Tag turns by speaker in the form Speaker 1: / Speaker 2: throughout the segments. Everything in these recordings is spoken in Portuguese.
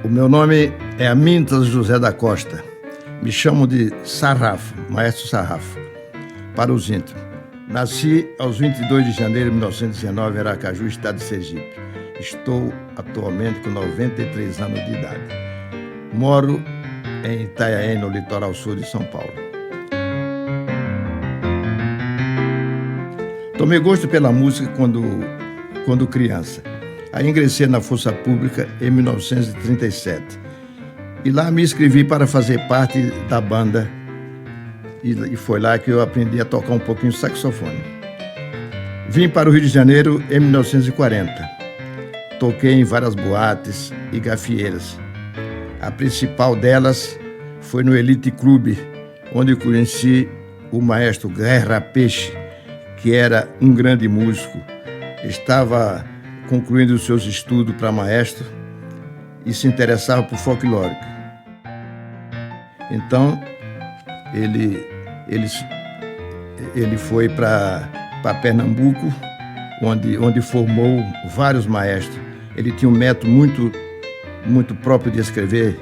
Speaker 1: O meu nome é Amintas José da Costa. Me chamam de Sarrafo, Maestro Sarrafo, para os íntimos. Nasci aos 22 de janeiro de 1919 em Aracaju, estado de Sergipe. Estou atualmente com 93 anos de idade. Moro em Itanhaém, no litoral sul de São Paulo. Tomei gosto pela música quando criança. Aí ingressei na Força Pública em 1937. E lá me inscrevi para fazer parte da banda. E foi lá que eu aprendi a tocar um pouquinho saxofone. Vim para o Rio de Janeiro em 1940. Toquei em várias boates e gafieiras. A principal delas foi no Elite Clube, onde conheci o maestro Guerra Peixe, que era um grande músico. Estava concluindo os seus estudos para maestro e se interessava por folclórico. Então, ele foi para Pernambuco, onde formou vários maestros. Ele tinha um método muito próprio de escrever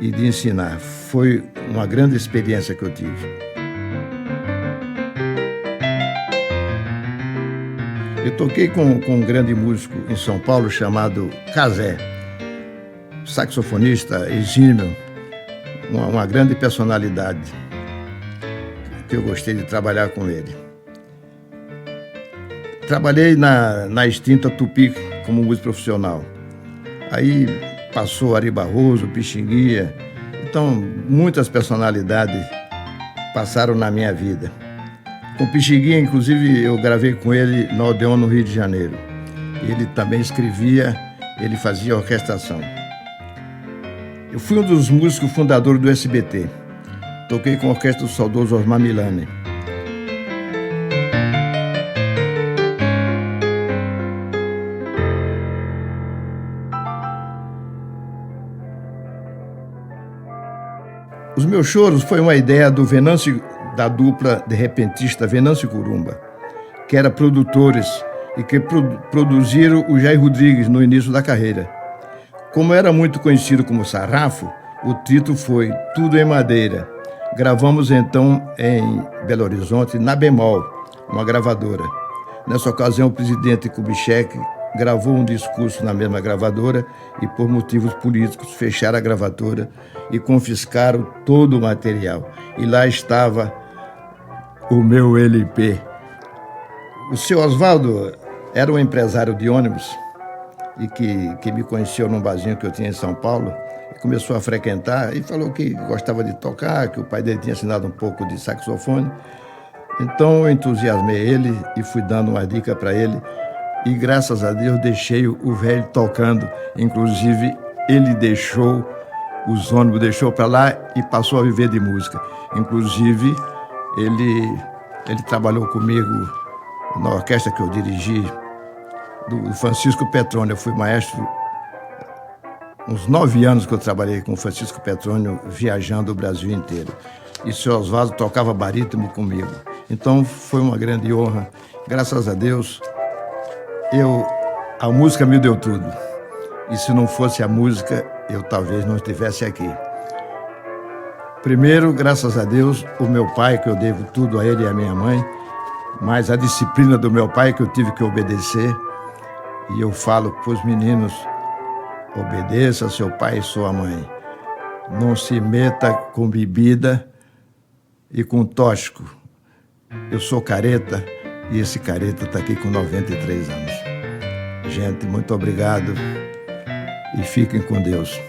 Speaker 1: e de ensinar. Foi uma grande experiência que eu tive. Eu toquei com um grande músico em São Paulo chamado Cazé, saxofonista exímio, uma grande personalidade, que eu gostei de trabalhar com ele. Trabalhei na extinta Tupi como músico profissional. Aí passou Ari Barroso, Pixinguinha. Então, muitas personalidades passaram na minha vida. Com Pixinguinha, inclusive, eu gravei com ele no Odeon, no Rio de Janeiro. Ele também escrevia, ele fazia orquestração. Eu fui um dos músicos fundadores do SBT. Toquei com a orquestra do saudoso Osmar Milani. Os meus choros foi uma ideia do Venâncio, da dupla de repentista Venâncio e Curumba, que eram produtores e que produziram o Jair Rodrigues no início da carreira. Como era muito conhecido como Sarrafo, o título foi Tudo em Madeira. Gravamos então em Belo Horizonte, na Bemol, uma gravadora. Nessa ocasião, o presidente Kubitschek gravou um discurso na mesma gravadora e, por motivos políticos, fecharam a gravadora e confiscaram todo o material. E lá estava o meu LP. O seu Oswaldo era um empresário de ônibus e que me conheceu num barzinho que eu tinha em São Paulo. Começou a frequentar e falou que gostava de tocar, que o pai dele tinha ensinado um pouco de saxofone. Então eu entusiasmei ele e fui dando uma dica para ele. E graças a Deus deixei o velho tocando. Inclusive ele deixou os ônibus, deixou para lá e passou a viver de música. Inclusive ele trabalhou comigo na orquestra que eu dirigi, do Francisco Petrônio. Eu fui maestro uns 9 anos que eu trabalhei com o Francisco Petrônio, viajando o Brasil inteiro. E o seu Oswaldo tocava barítono comigo. Então foi uma grande honra. Graças a Deus, a música me deu tudo. E se não fosse a música, eu talvez não estivesse aqui. Primeiro, graças a Deus, o meu pai, que eu devo tudo a ele e a minha mãe, mas a disciplina do meu pai que eu tive que obedecer. E eu falo para os meninos: obedeça seu pai e sua mãe. Não se meta com bebida e com tóxico. Eu sou careta e esse careta está aqui com 93 anos. Gente, muito obrigado e fiquem com Deus.